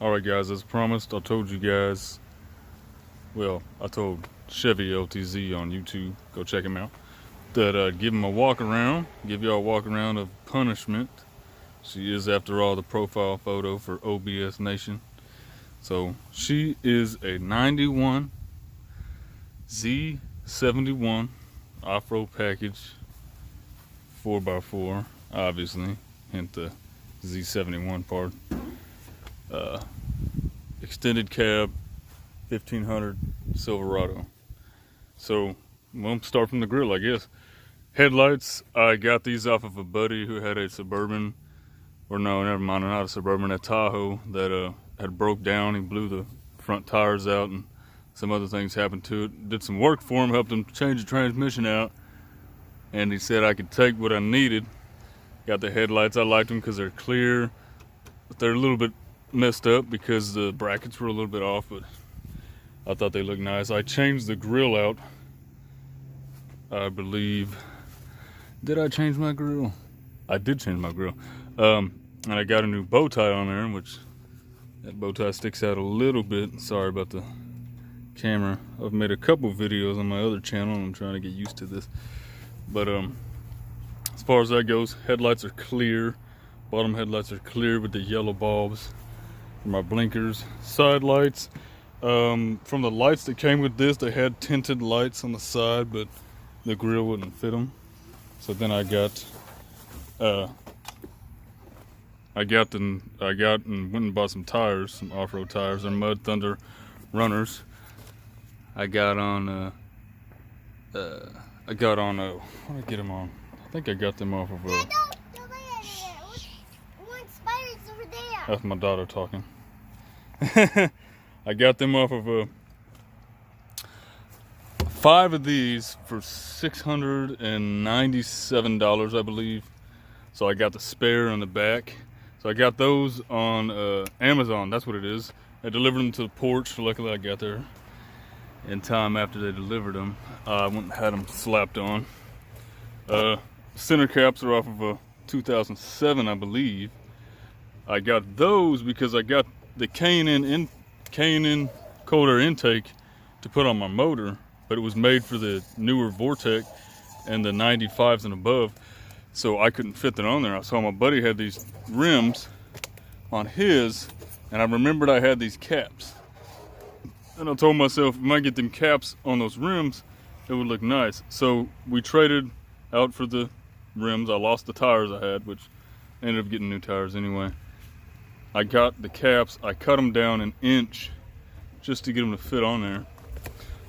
Alright guys, as promised, I told you guys, well, I told Chevy LTZ on YouTube, go check him out, that I'd give him a walk around, give y'all a walk around of punishment. She is, after all, the profile photo for OBS Nation. So she is a 91 Z71 off-road package 4x4, obviously, hint the Z71 part. Extended cab 1500 Silverado. So we'll start from the grill, I guess. Headlights, I got these off of a buddy who had a Suburban, or no, never mind, not a Suburban, a Tahoe that had broke down. He blew the front tires out and some other things happened to it. Did some work for him, helped him change the transmission out, and he said I could take what I needed. Got the headlights. I liked them because they're clear, but they're a little bit messed up because the brackets were a little bit off, but I thought they looked nice. I changed the grill out, I believe. Did I change my grill? I did change my grill. And I got a new bow tie on there, which that bow tie sticks out a little bit. Sorry about the camera. I've made a couple videos on my other channel and I'm trying to get used to this. But as far as that goes, headlights are clear. Bottom headlights are clear with the yellow bulbs. My blinkers, side lights. From the lights that came with this, they had tinted lights on the side, but the grill wouldn't fit them. So then I got and went and bought some tires, some off-road tires. They're Mud Thunder Runners. I got on what did I get them on? I think I got them off of that's my daughter talking. I got them off of 5 of these for $697, I believe. So I got the spare on the back. So I got those on Amazon. That's what it is. I delivered them to the porch. Luckily, I got there in time after they delivered them. I went and had them slapped on. Center caps are off of a 2007, I believe. I got those because I got the K&N cold air intake to put on my motor, but it was made for the newer Vortec and the 95s and above, so I couldn't fit that on there. I saw my buddy had these rims on his, and I remembered I had these caps. And I told myself, if I get them caps on those rims, it would look nice. So we traded out for the rims. I lost the tires I had, which I ended up getting new tires anyway. I got the caps, I cut them down an inch just to get them to fit on there.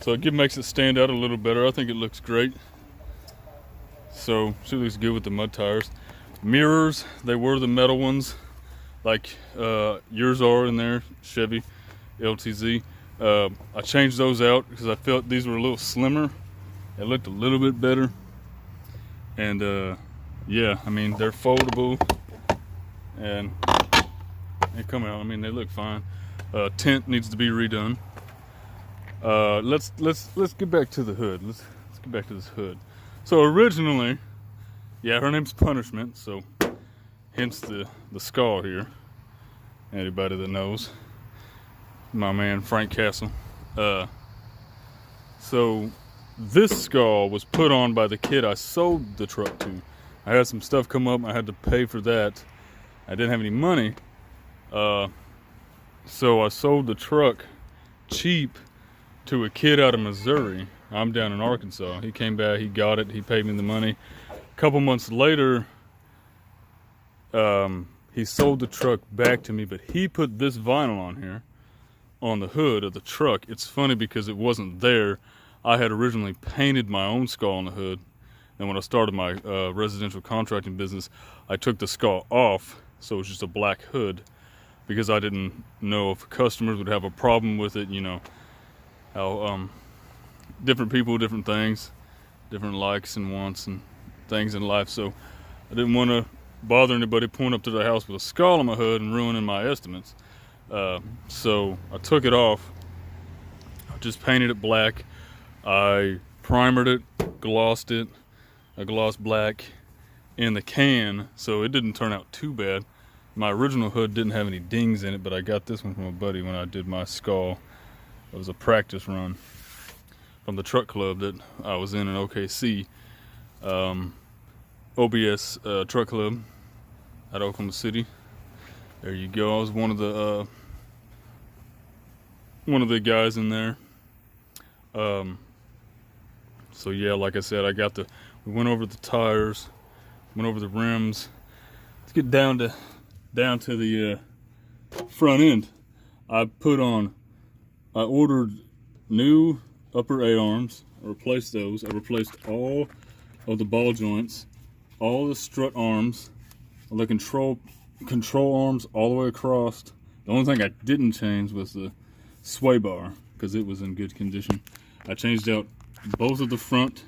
So it makes it stand out a little better. I think it looks great. So she looks good with the mud tires. Mirrors, they were the metal ones, like yours are in there, Chevy LTZ. I changed those out because I felt these were a little slimmer. They looked a little bit better. And yeah, I mean, they're foldable and they come out. I mean, they look fine. Tint needs to be redone. Let's get back to the hood. Let's get back to this hood. So originally, yeah, her name's Punishment, so hence the skull here. Anybody that knows, my man Frank Castle. So this skull was put on by the kid I sold the truck to. I had some stuff come up. I had to pay for that. I didn't have any money. So I sold the truck cheap to a kid out of Missouri. I'm down in Arkansas. He came back, he got it, he paid me the money. A couple months later, he sold the truck back to me, but he put this vinyl on here, on the hood of the truck. It's funny because it wasn't there. I had originally painted my own skull on the hood, and when I started my residential contracting business, I took the skull off, so it was just a black hood, because I didn't know if customers would have a problem with it. You know how different people, different things, different likes and wants and things in life. So I didn't want to bother anybody pulling up to the house with a skull on my hood and ruining my estimates. So I took it off. I just painted it black. I primered it, glossed it, a gloss black in the can, so it didn't turn out too bad. My original hood didn't have any dings in it, but I got this one from a buddy when I did my skull. It was a practice run from the truck club that I was in OKC. OBS truck club at Oklahoma City. There you go. I was one of the guys in there. So yeah, like I said, we went over the tires, went over the rims. Let's get down to the front end. I ordered new upper A-arms. I replaced those. I replaced all of the ball joints, all the strut arms, all the control arms all the way across. The only thing I didn't change was the sway bar because it was in good condition. I changed out both of the front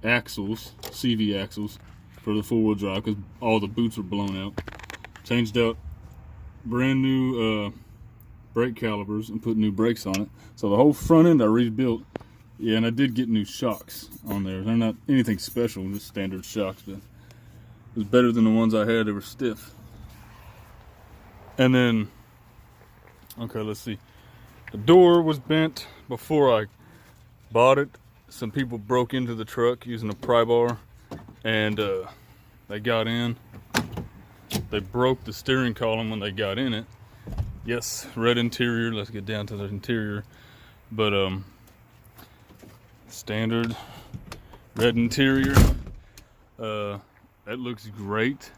axles, CV axles, for the four-wheel drive because all the boots were blown out. Changed out brand new brake calipers and put new brakes on it. So the whole front end I rebuilt. Yeah, and I did get new shocks on there. They're not anything special, just standard shocks, but it was better than the ones I had. They were stiff. And then, okay, let's see. The door was bent before I bought it. Some people broke into the truck using a pry bar, and they got in. They broke the steering column when they got in it. Yes, red interior. Let's get down to the interior. But standard red interior. That looks great.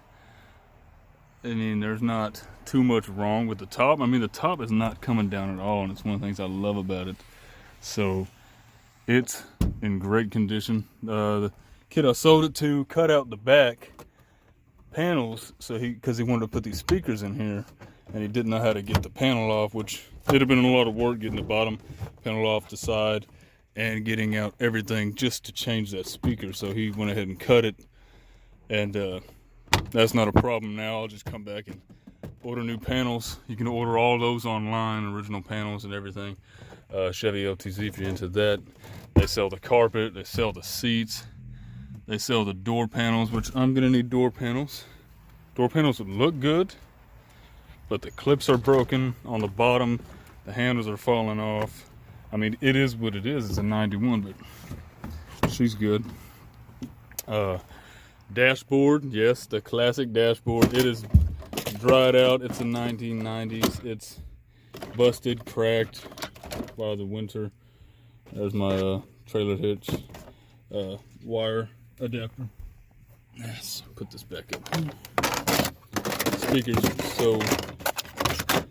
I mean, there's not too much wrong with the top. I mean, the top is not coming down at all, and it's one of the things I love about it. So it's in great condition. The kid I sold it to cut out the back panels because he wanted to put these speakers in here, and he didn't know how to get the panel off, which it'd have been a lot of work getting the bottom panel off the side and getting out everything just to change that speaker. So he went ahead and cut it, and that's not a problem now. I'll just come back and order new panels. You can order all those online, original panels and everything. Chevy LTZ if you're into that. They sell the carpet, they sell the seats, they sell the door panels, which I'm gonna need door panels. Door panels would look good, but the clips are broken on the bottom. The handles are falling off. I mean, it is what it is. It's a 91, but she's good. Dashboard, yes, the classic dashboard. It is dried out. It's a 1990s. It's busted, cracked by the winter. There's my trailer hitch wire adapter. Yes, put this back up. Speakers. So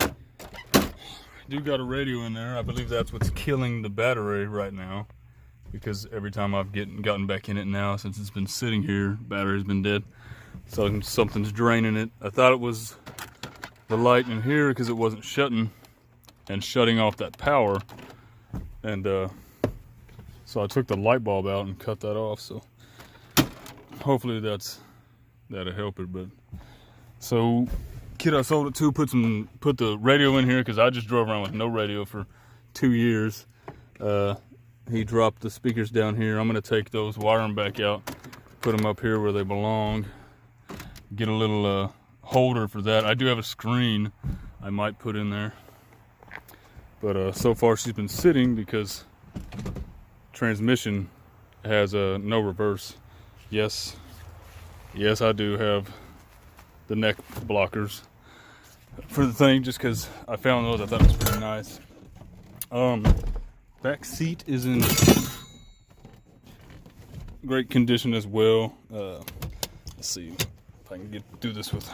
I do got a radio in there. I believe that's what's killing the battery right now, because every time I've gotten back in it now, since it's been sitting here, battery's been dead. So something's draining it. I thought it was the light in here because it wasn't shutting off that power. And so I took the light bulb out and cut that off. So hopefully that'll help it. But so kid I sold it to put the radio in here because I just drove around with no radio for 2 years. He dropped the speakers down here. I'm gonna take those, wire them back out, put them up here where they belong. Get a little holder for that. I do have a screen I might put in there. But so far she's been sitting because transmission has no reverse. Yes, I do have the neck blockers for the thing just because I found those. I thought it was pretty nice. Back seat is in great condition as well. Let's see if I can do this with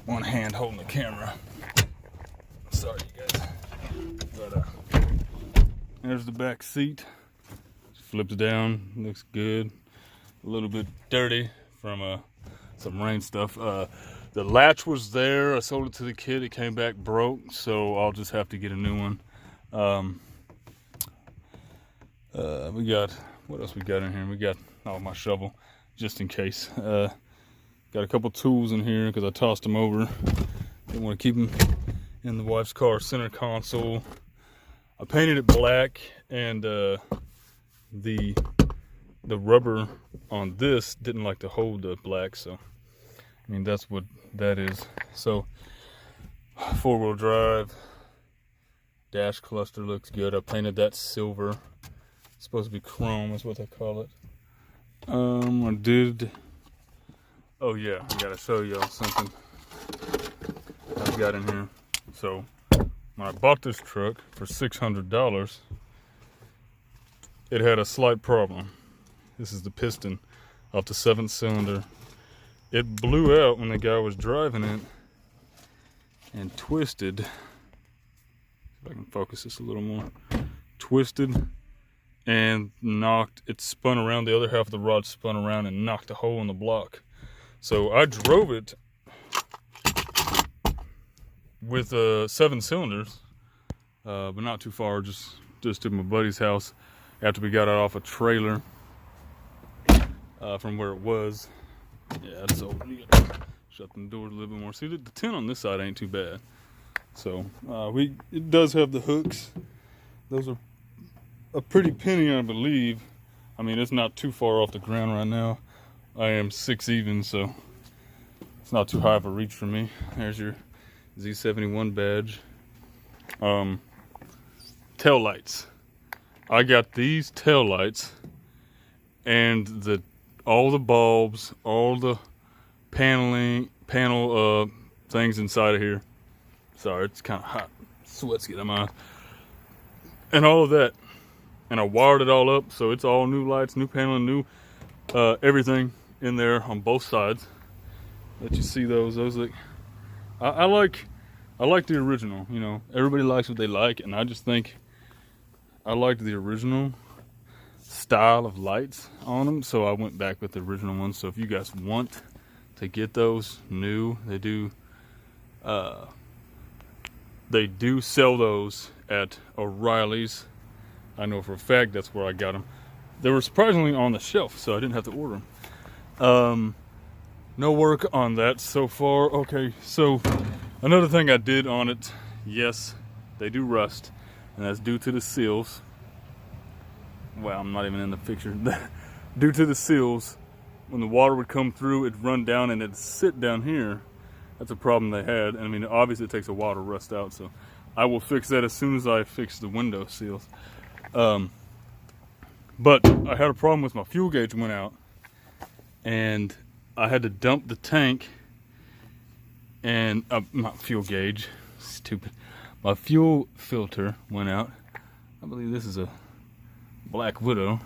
one hand holding the camera. Sorry, you guys. But there's the back seat. Flips down, looks good. A little bit dirty from some rain stuff. The latch was there. I sold it to the kid. It came back broke, so I'll just have to get a new one. We got, what else we got in here? We got my shovel, just in case. Got a couple tools in here because I tossed them over. Didn't want to keep them in the wife's car center console. I painted it black, and the rubber on this didn't like to hold the black, so I mean, that's what that is. So 4-wheel drive, dash cluster looks good. I painted that silver. It's supposed to be chrome is what they call it. I did, oh yeah, I gotta show y'all something I've got in here. So when I bought this truck for $600, it had a slight problem. This is the piston off the 7th cylinder. It blew out when the guy was driving it and twisted. See if I can focus this a little more. Twisted and knocked, it spun around, the other half of the rod spun around and knocked a hole in the block. So I drove it with 7 cylinders, but not too far, just to my buddy's house after we got it off a trailer from where it was. Yeah, it's open. You gotta shut the doors a little bit more. See, the tent on this side ain't too bad. So it does have the hooks. Those are a pretty penny, I believe. I mean, it's not too far off the ground right now. I am 6 even, so it's not too high of a reach for me. There's your Z71 badge. Tail lights. I got these tail lights and all the bulbs, all the panel things inside of here. Sorry, it's kind of hot. Sweat's getting my eyes. And all of that. And I wired it all up, so it's all new lights, new paneling, new everything in there on both sides. Let you see those. Those look. I like the original. You know, everybody likes what they like, and I just think I liked the original style of lights on them, so I went back with the original ones. So if you guys want to get those new, they do sell those at O'Reilly's. I know for a fact that's where I got them. They were surprisingly on the shelf, so I didn't have to order them. No work on that so far. Okay, so another thing I did on it, yes, they do rust, and that's due to the seals. Well, I'm not even in the picture. Due to the seals, when the water would come through, it'd run down and it'd sit down here. That's a problem they had. I mean, obviously it takes a while to rust out, so I will fix that as soon as I fix the window seals. But I had a problem with my fuel gauge went out, and I had to dump the tank, and my fuel gauge, stupid. My fuel filter went out. I believe this is a Black Widow.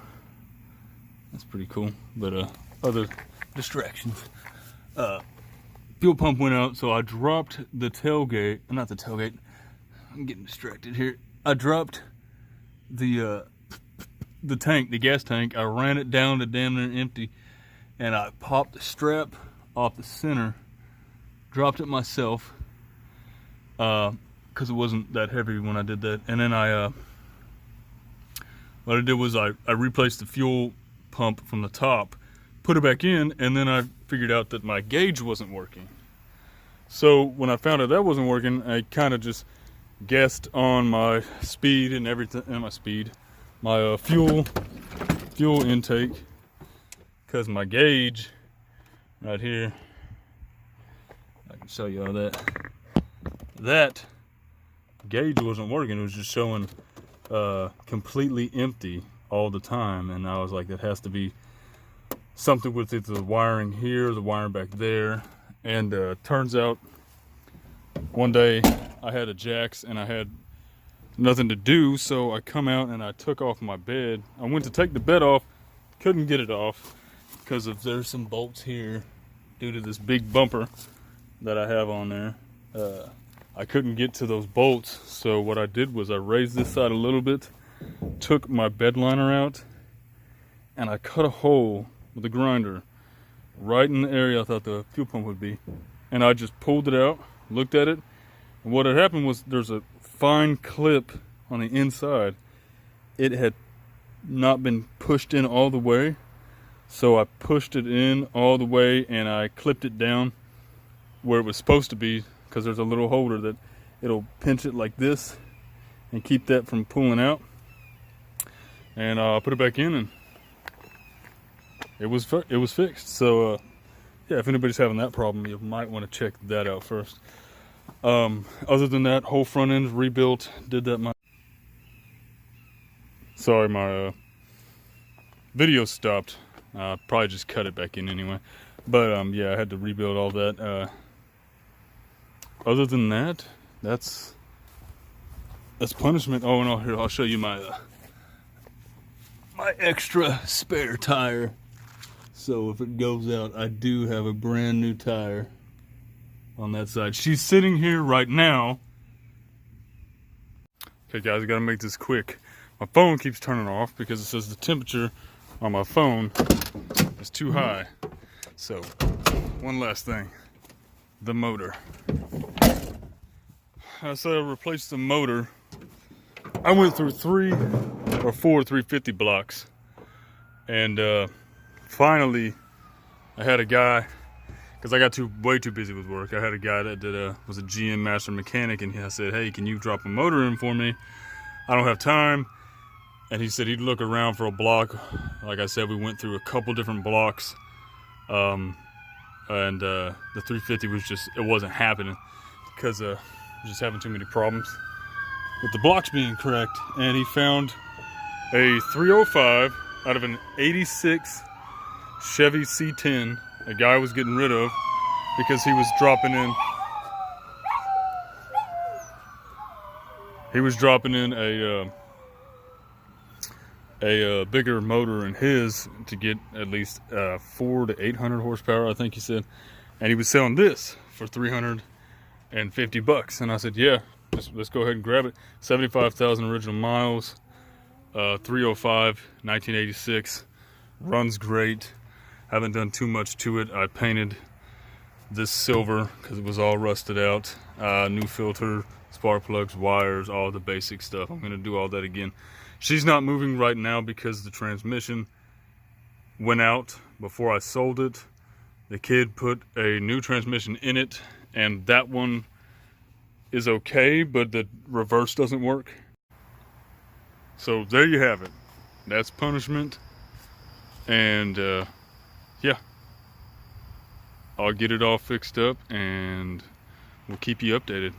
That's pretty cool, but other distractions. Fuel pump went out, so I dropped the tailgate, not the tailgate, I'm getting distracted here. I dropped the tank, the gas tank. I ran it down to damn near empty, and I popped the strap off the center, dropped it myself, because it wasn't that heavy when I did that. And then what I did was I replaced the fuel pump from the top, put it back in, and then I figured out that my gauge wasn't working. So when I found out that wasn't working, I kind of just guessed on my speed and everything, and my fuel intake, because my gauge right here, I can show you all that gauge wasn't working. It was just showing completely empty all the time, and I was like, that has to be something with it, the wiring here, the wiring back there. And turns out one day I had a jacks and I had nothing to do, so I come out and I took off my bed. I went to take the bed off, couldn't get it off because there's some bolts here due to this big bumper that I have on there. I couldn't get to those bolts, so what I did was I raised this side a little bit, took my bed liner out, and I cut a hole with a grinder right in the area I thought the fuel pump would be, and I just pulled it out, looked at it, and what had happened was there's a fine clip on the inside. It had not been pushed in all the way, so I pushed it in all the way and I clipped it down where it was supposed to be, because there's a little holder that it'll pinch it like this and keep that from pulling out, and I put it back in and it was fixed. So yeah, if anybody's having that problem, you might want to check that out first. Other than that, whole front end rebuilt. Did that sorry, my video stopped. Probably just cut it back in anyway. But yeah, I had to rebuild all that. Other than that, that's punishment. Oh, no, here, I'll show you my extra spare tire. So if it goes out, I do have a brand new tire on that side. She's sitting here right now. Okay guys, I gotta make this quick. My phone keeps turning off because it says the temperature on my phone is too high. So, one last thing. The motor. I said I replaced the motor. I went through 3 or 4 350 blocks. And finally, I had a guy, because I got way too busy with work. I had a guy that was a GM master mechanic, and I said, hey, can you drop a motor in for me? I don't have time. And he said he'd look around for a block. Like I said, we went through a couple different blocks. And the 350 was just, it wasn't happening because just having too many problems with the blocks being correct. And he found a 305 out of an 86 Chevy C10 a guy was getting rid of because he was dropping in a bigger motor in his to get at least 400 to 800 horsepower, I think he said, and he was selling this for $350. And I said, yeah, let's go ahead and grab it. 75,000 original miles, 305, 1986, runs great. Haven't done too much to it. I painted this silver because it was all rusted out. New filter, spark plugs, wires, all the basic stuff. I'm gonna do all that again. She's not moving right now because the transmission went out before I sold it. The kid put a new transmission in it, and that one is okay, but the reverse doesn't work. So there you have it. That's punishment. And yeah, I'll get it all fixed up and we'll keep you updated.